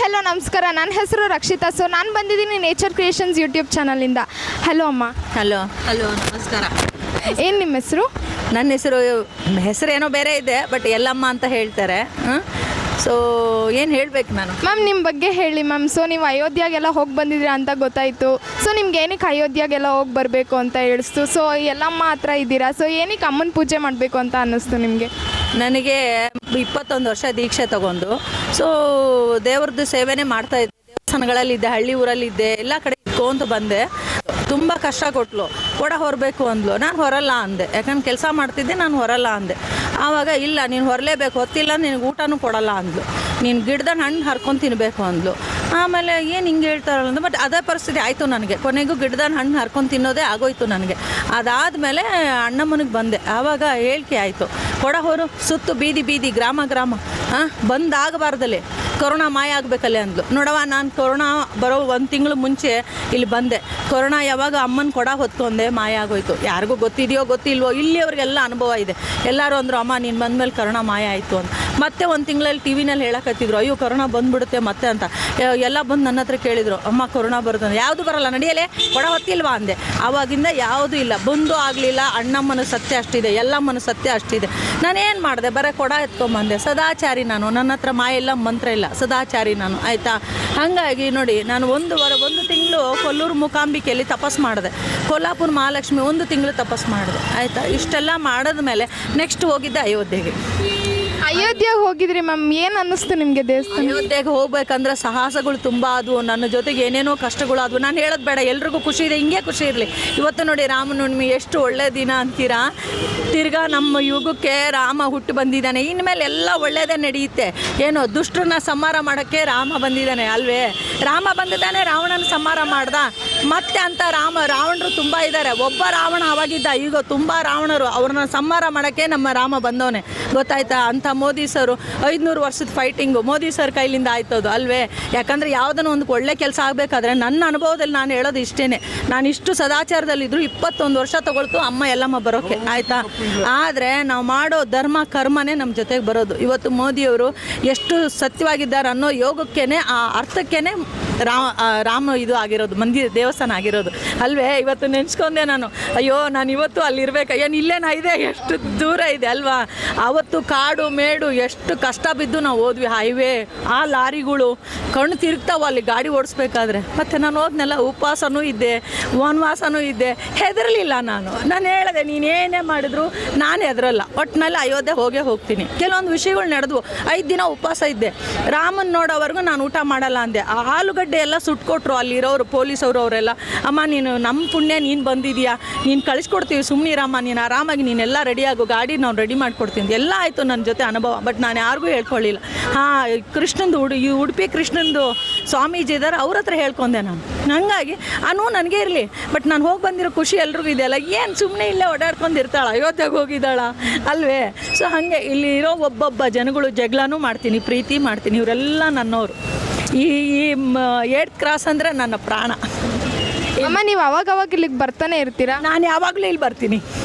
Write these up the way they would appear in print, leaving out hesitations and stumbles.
Hello ನಮಸ್ಕಾರ, ನನ್ನ ಹೆಸರು ರಕ್ಷಿತಾ. ಸೊ ನಾನು ಬಂದಿದ್ದೀನಿ ನೇಚರ್ ಕ್ರಿಯೇಷನ್ಸ್ ಯೂಟ್ಯೂಬ್ ಚಾನಲಿಂದ. ಹಲೋ ಅಮ್ಮ. ಹಲೋ ಹಲೋ ನಮಸ್ಕಾರ. ಏನು ನಿಮ್ಮ ಹೆಸರು? ನನ್ನ ಹೆಸರೇನೋ ಬೇರೆ ಇದೆ, ಬಟ್ ಎಲ್ಲಮ್ಮ ಅಂತ ಹೇಳ್ತಾರೆ. ಸೊ ಏನು ಹೇಳ್ಬೇಕು ನಾನು? ಮ್ಯಾಮ್ ನಿಮ್ಮ ಬಗ್ಗೆ ಹೇಳಿ ಮ್ಯಾಮ್. ಸೊ ನೀವು ಅಯೋಧ್ಯಾಗೆಲ್ಲ ಹೋಗಿ ಬಂದಿದ್ದೀರಾ ಅಂತ ಗೊತ್ತಾಯಿತು. ಸೊ ನಿಮ್ಗೆ ಏನಕ್ಕೆ ಅಯೋಧ್ಯಾಗೆಲ್ಲ ಹೋಗಿ ಬರಬೇಕು ಅಂತ ಹೇಳಿಸ್ತು? ಸೊ ಎಲ್ಲಮ್ಮ ಹತ್ರ ಇದ್ದೀರಾ, ಸೊ ಏನಕ್ಕೆ ಅಮ್ಮನ ಪೂಜೆ ಮಾಡಬೇಕು ಅಂತ ಅನ್ನಿಸ್ತು ನಿಮಗೆ? ನನಗೆ 21 ವರ್ಷ ದೀಕ್ಷೆ ತಗೊಂಡು ಸೊ ದೇವ್ರದ್ದು ಸೇವೆನೇ ಮಾಡ್ತಾಯಿದ್ದೆ. ದೇವಸ್ಥಾನಗಳಲ್ಲಿದ್ದೆ, ಹಳ್ಳಿ ಊರಲ್ಲಿದ್ದೆ, ಎಲ್ಲ ಕಡೆ ಇಟ್ಕೊಂತ ಬಂದೆ. ತುಂಬ ಕಷ್ಟ ಕೊಟ್ಟಳು, ಕೊಡ ಹೊರಬೇಕು ಅಂದ್ಲು. ನಾನು ಹೊರಲ್ಲ ಅಂದೆ, ಯಾಕಂದ್ರೆ ಕೆಲಸ ಮಾಡ್ತಿದ್ದೆ, ನಾನು ಹೊರಲ್ಲ ಅಂದೆ. ಆವಾಗ ಇಲ್ಲ ನೀನು ಹೊರಲೇಬೇಕು, ಹೊತ್ತಿಲ್ಲ ನಿನಗೆ ಊಟನೂ ಕೊಡಲ್ಲ ಅಂದ್ಲು. ನೀನು ಗಿಡದ ಹಣ್ಣು ಹರ್ಕೊಂಡು ತಿನ್ನಬೇಕು ಅಂದ್ಲು. ಆಮೇಲೆ ಏನು ಹಿಂಗೆ ಹೇಳ್ತಾರಲ್ಲ ಅಂದು, ಬಟ್ ಅದೇ ಪರಿಸ್ಥಿತಿ ಆಯಿತು ನನಗೆ. ಕೊನೆಗೂ ಗಿಡದ ಹಣ್ಣು ಹರ್ಕೊಂಡು ತಿನ್ನೋದೇ ಆಗೋಯ್ತು ನನಗೆ. ಅದಾದಮೇಲೆ ಅಣ್ಣಮ್ಮನಿಗೆ ಬಂದೆ. ಆವಾಗ ಹೇಳಿಕೆ ಆಯಿತು, ಕೊಡ ಹೊರು, ಸುತ್ತು ಬೀದಿ ಬೀದಿ, ಗ್ರಾಮ ಗ್ರಾಮ ಬಂದಾಗಬಾರ್ದಲ್ಲಿ ಕೊರೋನಾ ಮಾಯ ಆಗಬೇಕಲ್ಲೇ ಅಂದ್ಲು. ನೋಡವ, ನಾನು ಕೊರೋನಾ ಬರೋ 1 ತಿಂಗಳು ಮುಂಚೆ ಇಲ್ಲಿ ಬಂದೆ. ಕೊರೋನಾ ಯಾವಾಗ ಅಮ್ಮನ ಕೊಡ ಹೊತ್ಕೊಂಡೆ ಮಾಯ ಆಗೋಯ್ತು. ಯಾರಿಗೂ ಗೊತ್ತಿದೆಯೋ ಗೊತ್ತಿಲ್ವೋ, ಇಲ್ಲಿಯವ್ರಿಗೆಲ್ಲ ಅನುಭವ ಇದೆ. ಎಲ್ಲರೂ ಅಂದರು, ಅಮ್ಮ ನೀನು ಬಂದಮೇಲೆ ಕೊರೋನಾ ಮಾಯ ಆಯಿತು ಅಂತ. ಮತ್ತೆ 1 ತಿಂಗಳಲ್ಲಿ ಟಿ ವಿನಲ್ಲಿ ಹೇಳಕತ್ತಿದ್ರು, ಅಯ್ಯೋ ಕೊರೋನಾ ಬಂದುಬಿಡುತ್ತೆ ಮತ್ತೆ ಅಂತ. ಎಲ್ಲ ಬಂದು ನನ್ನ ಹತ್ರ ಕೇಳಿದರು, ಅಮ್ಮ ಕೊರೋನಾ ಬರುತ್ತೆ. ಯಾವುದು ಬರಲ್ಲ, ನಡೆಯಲೇ ಕೊಡ ಹೊತ್ತಿಲ್ವಾ ಅಂದೆ. ಆವಾಗಿಂದ ಯಾವುದೂ ಇಲ್ಲ, ಬಂದು ಆಗಲಿಲ್ಲ. ಅಣ್ಣಮ್ಮನ ಸತ್ಯ ಅಷ್ಟಿದೆ, ಎಲ್ಲಮ್ಮನ ಸತ್ಯ ಅಷ್ಟಿದೆ. ನಾನೇನು ಮಾಡಿದೆ, ಬರೀ ಕೊಡ ಎತ್ಕೊಂಬಂದೆ. ಸದಾಚಾರಿ ನಾನು, ನನ್ನ ಹತ್ರ ಮಾಯ ಇಲ್ಲ, ಮಂತ್ರ ಇಲ್ಲ, ಸದಾಚಾರಿ ನಾನು, ಆಯಿತಾ. ಹಾಗಾಗಿ ನೋಡಿ, ನಾನು 1 ತಿಂಗಳು ಕೊಲ್ಲೂರು ಮೂಕಾಂಬಿಕೆಯಲ್ಲಿ ತಪಸ್ ಮಾಡಿದೆ. ಕೊಲ್ಲಾಪುರ ಮಹಾಲಕ್ಷ್ಮಿ 1 ತಿಂಗಳು ತಪಸ್ ಮಾಡಿದೆ, ಆಯಿತಾ. ಇಷ್ಟೆಲ್ಲ ಮಾಡಿದ ಮೇಲೆ ನೆಕ್ಸ್ಟ್ ಹೋಗಿದ್ದೆ ಅಯೋಧ್ಯೆಗೆ. ಅಯೋಧ್ಯೆಗೆ ಹೋಗಿದ್ರಿ ಮ್ಯಾಮ್, ಏನು ಅನ್ನಿಸ್ತು ನಿಮಗೆ ದೇವಸ್ಥಾನ? ಅಯೋಧ್ಯೆಗೆ ಹೋಗ್ಬೇಕಂದ್ರೆ ಸಾಹಸಗಳು ತುಂಬ ಆದವು. ನನ್ನ ಜೊತೆಗೆ ಏನೇನೋ ಕಷ್ಟಗಳು ಆದವು. ನಾನು ಹೇಳೋದು ಬೇಡ, ಎಲ್ರಿಗೂ ಖುಷಿ ಇದೆ, ಹಿಂಗೆ ಖುಷಿ ಇರಲಿ. ಇವತ್ತು ನೋಡಿ ರಾಮನವಮಿ, ಎಷ್ಟು ಒಳ್ಳೆ ದಿನ ಅಂತೀರಾ. ತಿರ್ಗಾ ನಮ್ಮ ಯುಗಕ್ಕೆ ರಾಮ ಹುಟ್ಟು ಬಂದಿದ್ದಾನೆ. ಇನ್ಮೇಲೆ ಎಲ್ಲ ಒಳ್ಳೆಯದೇ ನಡೆಯುತ್ತೆ. ಏನೋ ದುಷ್ಟರನ್ನ ಸಂಹಾರ ಮಾಡೋಕ್ಕೆ ರಾಮ ಬಂದಿದ್ದಾನೆ ಅಲ್ವೇ. ರಾಮ ಬಂದಿದ್ದಾನೆ, ರಾವಣನ ಸಂಹಾರ ಮಾಡ್ದ. ಮತ್ತೆ ಅಂತ ರಾವಣರು ತುಂಬ ಇದ್ದಾರೆ. ಒಬ್ಬ ರಾವಣ ಅವಾಗಿದ್ದ, ಈಗ ತುಂಬ ರಾವಣರು. ಅವ್ರನ್ನ ಸಂಹಾರ ಮಾಡೋಕ್ಕೆ ನಮ್ಮ ರಾಮ ಬಂದವನೇ, ಗೊತ್ತಾಯ್ತಾ. ಅಂತ ಮೋದಿ ಸರು 500 ವರ್ಷದ ಫೈಟಿಂಗು ಮೋದಿ ಸರ್ ಕೈಲಿಂದ ಆಯ್ತದು ಅಲ್ವೇ. ಯಾಕಂದರೆ ಯಾವುದನ್ನು ಒಂದು ಒಳ್ಳೆ ಕೆಲಸ ಆಗಬೇಕಾದ್ರೆ ನನ್ನ ಅನುಭವದಲ್ಲಿ ನಾನು ಹೇಳೋದು ಇಷ್ಟೇ. ನಾನು ಇಷ್ಟು ಸದಾಚಾರದಲ್ಲಿದ್ದರೂ 21 ವರ್ಷ ತೊಗೊಳ್ತು ಅಮ್ಮ ಎಲ್ಲಮ್ಮ ಬರೋಕ್ಕೆ, ಆಯಿತಾ. ಆದರೆ ನಾವು ಮಾಡೋ ಧರ್ಮ ಕರ್ಮನೇ ನಮ್ಮ ಜೊತೆಗೆ ಬರೋದು. ಇವತ್ತು ಮೋದಿಯವರು ಎಷ್ಟು ಸತ್ಯವಾಗಿದ್ದಾರೆ ಅನ್ನೋ ಯೋಗಕ್ಕೇ, ಆ ಅರ್ಥಕ್ಕೇ ರಾಮ ಇದು ಆಗಿರೋದು, ದೇವಸ್ಥಾನ ಆಗಿರೋದು ಅಲ್ವೇ. ಇವತ್ತು ನೆನೆಸ್ಕೊಂಡೆ ನಾನು, ಅಯ್ಯೋ ನಾನು ಇವತ್ತು ಅಲ್ಲಿರ್ಬೇಕು. ಏನು ಇಲ್ಲೇನಾ ಇದೆ, ಎಷ್ಟು ದೂರ ಇದೆ ಅಲ್ವಾ. ಆವತ್ತು ಕಾಡು ಮೇಡು ಎಷ್ಟು ಕಷ್ಟ ಬಿದ್ದು ನಾವು ಹೋದ್ವಿ. ಹೈವೇ, ಆ ಲಾರಿಗಳು ಕಣ್ಣು ತಿರುಗ್ತಾವ ಅಲ್ಲಿ ಗಾಡಿ ಓಡಿಸ್ಬೇಕಾದ್ರೆ. ಮತ್ತು ನಾನು ಹೋದ್ನೆಲ್ಲ ಉಪವಾಸನೂ ಇದ್ದೆ, ವನವಾಸನೂ ಇದ್ದೆ, ಹೆದರಲಿಲ್ಲ ನಾನು ಹೇಳಿದೆ, ನೀನೇನೇ ಮಾಡಿದ್ರು ನಾನು ಹೆದರಲ್ಲ, ಒಟ್ಟಿನಲ್ಲಿ ಅಯೋಧ್ಯೆ ಹೋಗ್ತೀನಿ. ಕೆಲವೊಂದು ವಿಷಯಗಳು ನಡೆದ್ವು. 5 ದಿನ ಉಪವಾಸ ಇದ್ದೆ. ರಾಮನ್ ನೋಡೋವರೆಗೂ ನಾನು ಊಟ ಮಾಡಲ್ಲ ಅಂದೆ. ಆ ಆಲೂಗಡ್ಡೆ ಎಲ್ಲ ಸುಟ್ಕೊಟ್ರು ಅಲ್ಲಿರೋರು, ಪೊಲೀಸವರು. ಅವರೆಲ್ಲ, ಅಮ್ಮ ನೀನು ನಮ್ಮ ಪುಣ್ಯ ನೀನು ಬಂದಿದೆಯಾ, ನೀನು ಕಳಿಸ್ಕೊಡ್ತೀವಿ, ಸುಮ್ಮನಿರಮ್ಮ, ನೀನು ಆರಾಮಾಗಿ ನೀನೆಲ್ಲ ರೆಡಿಯಾಗು, ಗಾಡಿ ನಾವು ರೆಡಿ ಮಾಡ್ಕೊಡ್ತೀನಿ. ಎಲ್ಲ ಆಯಿತು ನನ್ನ ಜೊತೆ ಅನುಭವ. ಬಟ್ ನಾನು ಯಾರಿಗೂ ಹೇಳ್ಕೊಳ್ಳಿಲ್ಲ. ಕೃಷ್ಣಂದು ಉಡುಪಿ ಕೃಷ್ಣಂದು ಸ್ವಾಮೀಜಿ ಇದ್ದಾರೆ, ಅವ್ರ ಹತ್ರ ಹೇಳ್ಕೊಂಡೆ ನಾನು. ಹಂಗಾಗಿ ನನಗೆ ಇರಲಿ, ಬಟ್ ನಾನು ಹೋಗಿ ಬಂದಿರೋ ಖುಷಿ ಎಲ್ರಿಗೂ ಇದೆಯಲ್ಲ. ಏನು ಸುಮ್ಮನೆ ಇಲ್ಲೇ ಓಡಾಡ್ಕೊಂಡಿರ್ತಾಳ, ಅಯೋಧ್ಯೆಗೆ ಹೋಗಿದ್ದಾಳ ಅಲ್ವೇ. ಸೊ ಹಾಗೆ ಇಲ್ಲಿ ಇರೋ ಒಬ್ಬೊಬ್ಬ ಜನಗಳು ಜಗಳನೂ ಮಾಡ್ತೀನಿ, ಪ್ರೀತಿ ಮಾಡ್ತೀನಿ. ಇವರೆಲ್ಲ ನನ್ನವರು. ಈ 8th ಕ್ರಾಸ್ ಅಂದರೆ ನನ್ನ ಪ್ರಾಣ. ಅಮ್ಮ ನೀವು ಅವಾಗ ಇಲ್ಲಿಗೆ ಬರ್ತಾನೆ ಇರ್ತೀರಾ? ನಾನು ಯಾವಾಗಲೂ ಇಲ್ಲಿ ಬರ್ತೀನಿ.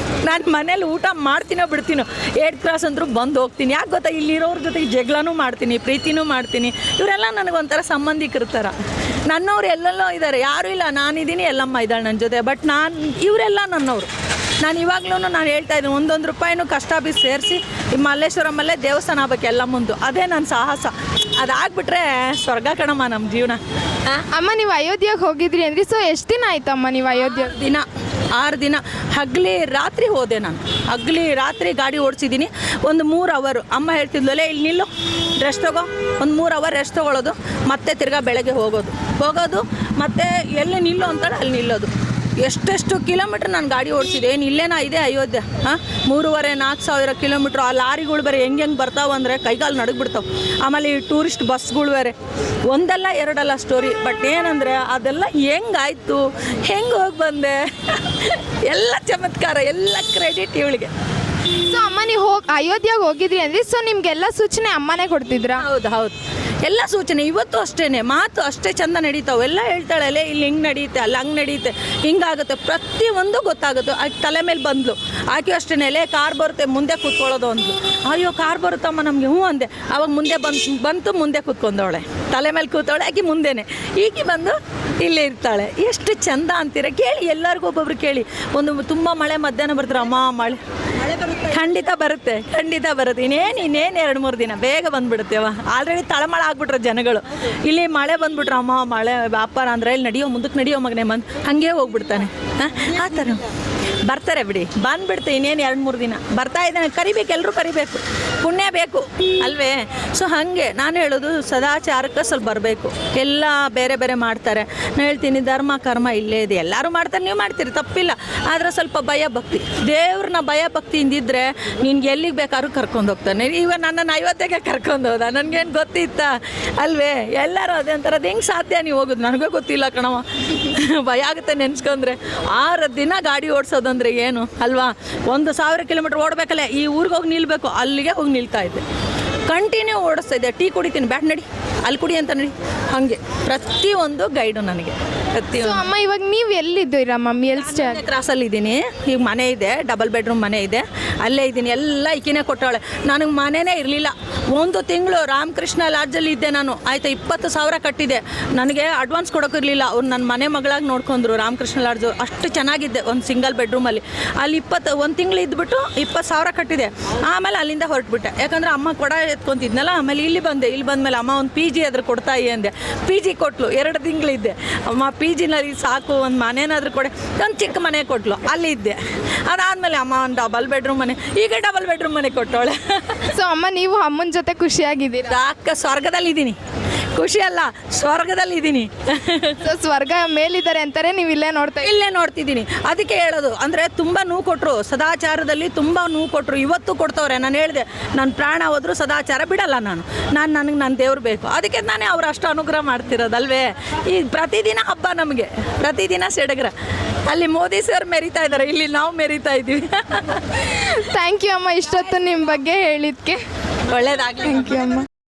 ನಾನು ಮನೇಲಿ ಊಟ ಮಾಡ್ತೀನೋ ಬಿಡ್ತೀನೋ, 8th ಕ್ರಾಸ್ ಅಂದರೂ ಬಂದು ಹೋಗ್ತೀನಿ. ಯಾಕೆ ಗೊತ್ತಾ, ಇಲ್ಲಿರೋರ ಜೊತೆಗೆ ಜಗಳನೂ ಮಾಡ್ತೀನಿ, ಪ್ರೀತಿನೂ ಮಾಡ್ತೀನಿ. ಇವರೆಲ್ಲ ನನಗೊಂಥರ ಸಂಬಂಧಿಕರ ಥರ. ನನ್ನವ್ರು ಎಲ್ಲೆಲ್ಲೋ ಇದ್ದಾರೆ, ಯಾರೂ ಇಲ್ಲ, ನಾನಿದ್ದೀನಿ, ಎಲ್ಲಮ್ಮ ಇದ್ದಾಳೆ ನನ್ನ ಜೊತೆ. ಬಟ್ ಇವರೆಲ್ಲ ನನ್ನವರು. ನಾನು ಇವಾಗಲೂ ನಾನು ಹೇಳ್ತಾ ಇದ್ದೀನಿ, 1 ರೂಪಾಯಿನೂ ಕಷ್ಟ ಬಿದ್ದು ಸೇರಿಸಿ ಈ ಮಲ್ಲೇಶ್ವರಮಲ್ಲೇ ದೇವಸ್ಥಾನ ಆಗ್ಬೇಕು ಎಲ್ಲ ಮುಂದೆ. ಅದೇ ನನ್ನ ಸಾಹಸ. ಅದಾಗ್ಬಿಟ್ರೆ ಸ್ವರ್ಗ ಕಣಮ್ಮ ನಮ್ಮ ಜೀವನ. ಅಮ್ಮ ನೀವು ಅಯೋಧ್ಯೆಗೆ ಹೋಗಿದ್ರಿ ಅಂದ್ರಿ, ಸೊ ಎಷ್ಟು ದಿನ ಆಯ್ತಮ್ಮ ನೀವು ಅಯೋಧ್ಯೆ? 6 ದಿನ ಹಗಲಿ ರಾತ್ರಿ ಹೋದೆ ನಾನು. ಹಗಲಿ ರಾತ್ರಿ ಗಾಡಿ ಓಡಿಸಿದ್ದೀನಿ. ಒಂದು 3 ಅವರ್. ಅಮ್ಮ ಹೇಳ್ತಿದ್ಲಲ್ಲೇ, ಇಲ್ಲಿ ನಿಲ್ಲು, ರೆಸ್ಟ್ ತಗೋ. ಒಂದು 3 ಅವರ್ ರೆಸ್ಟ್ ತೊಗೊಳ್ಳೋದು, ಮತ್ತೆ ತಿರ್ಗಾ ಬೆಳಗ್ಗೆ ಹೋಗೋದು, ಮತ್ತೆ ಎಲ್ಲಿ ನಿಲ್ಲು ಅಂತಾಳೆ ಅಲ್ಲಿ ನಿಲ್ಲೋದು. ಎಷ್ಟೆಷ್ಟು ಕಿಲೋಮೀಟ್ರ್ ನಾನು ಗಾಡಿ ಓಡಿಸಿದೆ. ಏನು ಇಲ್ಲೇನಾ ಇದೆ ಅಯೋಧ್ಯೆ? 3,500-4 ಸಾವಿರ ಕಿಲೋಮೀಟ್ರ್. ಆ ಲಾರಿಗಳು ಬೇರೆ ಹೆಂಗೆ ಬರ್ತಾವೆ ಅಂದರೆ ಕೈಗಾಲು ನಡಗ್ಬಿಡ್ತಾವೆ. ಆಮೇಲೆ ಈ ಟೂರಿಸ್ಟ್ ಬಸ್ಗಳು ಬೇರೆ, ಒಂದಲ್ಲ ಎರಡಲ್ಲ ಸ್ಟೋರಿ. ಬಟ್ ಏನಂದರೆ ಅದೆಲ್ಲ ಹೆಂಗಾಯ್ತು, ಹೆಂಗೆ ಹೋಗಿ ಬಂದೆ, ಎಲ್ಲ ಚಮತ್ಕಾರ, ಎಲ್ಲ ಕ್ರೆಡಿಟ್ ಇವಳಿಗೆ. ಸೊ ಅಮ್ಮ ನೀವು ಅಯೋಧ್ಯೆಗೆ ಹೋಗಿದ್ರಿ ಅಂದರೆ, ಸೊ ನಿಮಗೆಲ್ಲ ಸೂಚನೆ ಅಮ್ಮನೇ ಕೊಡ್ತಿದ್ರಾ? ಹೌದು. ಎಲ್ಲ ಸೂಚನೆ ಇವತ್ತು ಅಷ್ಟೇ ಮಾತು ಅಷ್ಟೇ ಚಂದ ನಡೀತಾವೆ. ಎಲ್ಲ ಹೇಳ್ತಾಳೆ ಅಲ್ಲೇ ಇಲ್ಲಿ ಹಿಂಗೆ ನಡೀತೆ ಅಲ್ಲಿ ಹಂಗೆ ನಡೀತೆ ಹಿಂಗಾಗುತ್ತೆ ಪ್ರತಿಯೊಂದು ಗೊತ್ತಾಗುತ್ತೆ. ಆಕೆ ತಲೆ ಮೇಲೆ ಬಂದ್ಲು ಆಕೆ ಅಷ್ಟೇ ಲೇ ಕಾರ್ ಬರುತ್ತೆ ಮುಂದೆ ಕೂತ್ಕೊಳ್ಳೋದು ಅಂದ್ಲು. ಅಯ್ಯೋ ಕಾರ್ ಬರುತ್ತಮ್ಮ ನಮಗೆ ಹ್ಞೂ ಅಂದೆ. ಅವಾಗ ಮುಂದೆ ಬಂತು ಮುಂದೆ ಕೂತ್ಕೊಂಡವಳೆ ತಲೆ ಮೇಲೆ ಕೂತವಳೆ ಆಕೆ ಮುಂದೆನೆ ಈಕೆ ಬಂದು ಇಲ್ಲೇ ಇರ್ತಾಳೆ. ಎಷ್ಟು ಚಂದ ಅಂತೀರ ಕೇಳಿ ಎಲ್ಲರಿಗೂ ಒಬ್ಬೊಬ್ರು ಕೇಳಿ. ಒಂದು ತುಂಬ ಮಳೆ ಮಧ್ಯಾಹ್ನ ಬರ್ತಾರೆ ಅಮ್ಮ ಮಳೆ ಖಂಡಿತ ಬರುತ್ತೆ ಇನ್ನೇನು 2-3 ದಿನ ಬೇಗ ಬಂದ್ಬಿಡುತ್ತೇವ. ಆಲ್ರೆಡಿ ತಳಮಳ ಆಗ್ಬಿಟ್ರೆ ಜನಗಳು. ಇಲ್ಲಿ ಮಳೆ ಬಂದ್ಬಿಟ್ರೆ ಅಮ್ಮ ಮಳೆ ವ್ಯಾಪಾರ ಅಂದರೆ ಇಲ್ಲಿ ನಡಿಯೋ ಮುಂದಕ್ಕೆ ನಡಿಯೋ ಮಗನೇ ಬಂದು ಹಾಗೇ ಹೋಗ್ಬಿಡ್ತಾನೆ. ಆ ಥರ ಬರ್ತಾರೆ ಬಿಡಿ ಬಂದ್ಬಿಡ್ತೆ ಇನ್ನೇನು 2-3 ದಿನ ಬರ್ತಾ ಇದ್ದಾನೆ. ಕರಿಬೇಕು ಎಲ್ಲರೂ ಕರಿಬೇಕು ಪುಣ್ಯ ಬೇಕು ಅಲ್ವೇ. ಸೊ ಹಾಗೆ ನಾನು ಹೇಳೋದು ಸದಾಚಾರಕ್ಕೆ ಸ್ವಲ್ಪ ಬರಬೇಕು. ಎಲ್ಲ ಬೇರೆ ಬೇರೆ ಮಾಡ್ತಾರೆ. ನಾನು ಹೇಳ್ತೀನಿ ಧರ್ಮ ಕರ್ಮ ಇಲ್ಲೇ ಇದೆ ಎಲ್ಲರೂ ಮಾಡ್ತಾರೆ ನೀವು ಮಾಡ್ತೀರಿ ತಪ್ಪಿಲ್ಲ. ಆದರೆ ಸ್ವಲ್ಪ ಭಯ ಭಕ್ತಿ ದೇವ್ರನ್ನ ಭಯ ಭಕ್ತಿಯಿಂದಿದ್ರೆ ನಿನ್ಗೆ ಎಲ್ಲಿಗೆ ಬೇಕಾದ್ರೂ ಕರ್ಕೊಂಡು ಹೋಗ್ತಾನೆ. ಈಗ ನನ್ನನ್ನು ಅಯೋಧ್ಯೆಗೆ ಕರ್ಕೊಂಡು ಹೋದ ನನಗೇನು ಗೊತ್ತಿತ್ತ ಅಲ್ವೇ. ಎಲ್ಲರೂ ಅದೇ ಅಂತಾರೆ ಅದು ಹೆಂಗೆ ಸಾಧ್ಯ ನೀವು ಹೋಗೋದು ನನಗೂ ಗೊತ್ತಿಲ್ಲ ಕಣವ. ಭಯ ಆಗುತ್ತೆ ನೆನೆಸ್ಕೊಂಡ್ರೆ. 6 ದಿನ ಗಾಡಿ ಓಡಿಸೋದಂದ್ರೆ ಏನು ಅಲ್ವಾ. 1,000 ಕಿಲೋಮೀಟ್ರ್ ಓಡಬೇಕಲ್ಲೇ ಈ ಊರಿಗೆ ಹೋಗಿ ನಿಲ್ಬೇಕು ಅಲ್ಲಿಗೆ ಹೋಗಿ ನಿಲ್ತಾ ಇದ್ದೆ. ಕಂಟಿನ್ಯೂ ಓಡಿಸ್ತಾ ಇದ್ದೆ. ಟೀ ಕುಡಿತೀನಿ ಬ್ಯಾಟ್ ನಡಿ ಅಲ್ಲಿ ಕುಡಿ ಅಂತ ನಡಿ ಹಾಗೆ ಪ್ರತಿಯೊಂದು ಗೈಡು ನನಗೆ ಪ್ರತಿಯೊಂದು. ಅಮ್ಮ ಇವಾಗ ನೀವು ಎಲ್ಲಿದ್ದೀರಾ ಮಮ್ಮಿ ಎಲ್ಲಿ ಸ್ಟೇ ಕ್ರಾಸಲ್ಲಿ ಇದ್ದೀನಿ. ಈಗ ಮನೆ ಇದೆ 2 ಬೆಡ್ರೂಮ್ ಮನೆ ಇದೆ ಅಲ್ಲೇ ಇದ್ದೀನಿ. ಎಲ್ಲ ಈಕಿನೇ ಕೊಟ್ಟವಳೆ. ನನಗೆ ಮನೆಯೇ ಇರಲಿಲ್ಲ 1 ತಿಂಗಳು ರಾಮಕೃಷ್ಣ ಲಾಡ್ಜಲ್ಲಿ ಇದ್ದೆ ನಾನು ಆಯಿತಾ. 20,000 ಕಟ್ಟಿದೆ. ನನಗೆ ಅಡ್ವಾನ್ಸ್ ಕೊಡೋಕ್ಕಿರಲಿಲ್ಲ. ಅವ್ರು ನನ್ನ ಮನೆ ಮಗಳಾಗಿ ನೋಡ್ಕೊಂಡ್ರು ರಾಮಕೃಷ್ಣ ಲಾಡ್ಜು. ಅಷ್ಟು ಚೆನ್ನಾಗಿದ್ದೆ ಒಂದು ಸಿಂಗಲ್ ಬೆಡ್ರೂಮಲ್ಲಿ. ಅಲ್ಲಿ 1 ತಿಂಗಳು ಇದ್ಬಿಟ್ಟು 20,000 ಕಟ್ಟಿದೆ. ಆಮೇಲೆ ಅಲ್ಲಿಂದ ಹೊರಟ್ಬಿಟ್ಟೆ ಯಾಕಂದರೆ ಅಮ್ಮ ಕೊಡ ಎತ್ಕೊಂತಿದ್ನಲ್ಲ. ಆಮೇಲೆ ಇಲ್ಲಿ ಬಂದಮೇಲೆ ಅಮ್ಮ ಒಂದು PG ಅದ್ರ ಕೊಡ್ತಾಯಿ ಅಂದೆ. PG ಕೊಟ್ಲು 2 ತಿಂಗಳಿದ್ದೆ. ಅಮ್ಮ PGನಲ್ಲಿ ಸಾಕು ಒಂದು ಮನೇನಾದರೂ ಕೊಡೆ ಒಂದು ಚಿಕ್ಕ ಮನೆ ಕೊಟ್ಲು ಅಲ್ಲಿ ಇದ್ದೆ. ಅದಾದಮೇಲೆ ಅಮ್ಮ ಒಂದು 2 ಬೆಡ್ರೂಮ್ ಮನೆ ಈಗ 2 ಬೆಡ್ರೂಮ್ ಮನೆ ಕೊಟ್ಟವಳೆ. ಸೊ ಅಮ್ಮ ನೀವು ಅಮ್ಮನ ಜೊತೆ ಖುಷಿಯಾಗಿದ್ದೀರಾ? ಸ್ವರ್ಗದಲ್ಲಿದ್ದೀನಿ. ಖುಷಿ ಅಲ್ಲ ಸ್ವರ್ಗದಲ್ಲಿದ್ದೀನಿ. ಸೊ ಸ್ವರ್ಗ ಮೇಲಿದ್ದಾರೆ ಅಂತಾರೆ ನೀವು ಇಲ್ಲೇ ನೋಡ್ತಿದ್ದೀನಿ. ಅದಕ್ಕೆ ಹೇಳೋದು ಅಂದರೆ ತುಂಬ ನೋವು ಕೊಟ್ಟರು ಸದಾಚಾರದಲ್ಲಿ ತುಂಬ ನೋವು ಕೊಟ್ಟರು. ಇವತ್ತು ಕೊಡ್ತವ್ರೆ. ನಾನು ಹೇಳಿದೆ ನನ್ನ ಪ್ರಾಣ ಹೋದರೂ ಸದಾಚಾರ ಬಿಡಲ್ಲ ನನಗೆ ನನ್ನ ದೇವ್ರು ಬೇಕು. ಅದಕ್ಕೆ ನಾನೇ ಅವ್ರು ಅಷ್ಟು ಅನುಗ್ರಹ ಮಾಡ್ತಿರೋದಲ್ವೇ. ಈ ಪ್ರತಿದಿನ ಹಬ್ಬ ನಮಗೆ ಪ್ರತಿದಿನ ಸಡಗರ. ಅಲ್ಲಿ ಮೋದಿ ಸರ್ ಮೆರಿತಾ ಇದ್ದಾರೆ ಇಲ್ಲಿ ನಾವು ಮೆರಿತಾ ಇದ್ದೀವಿ. ಥ್ಯಾಂಕ್ ಯು ಅಮ್ಮ ಇಷ್ಟೊತ್ತು ನಿಮ್ಮ ಬಗ್ಗೆ ಹೇಳಿದ್ದಕ್ಕೆ. ಒಳ್ಳೇದಾಗಲಿ. ಥ್ಯಾಂಕ್ ಯು ಅಮ್ಮ.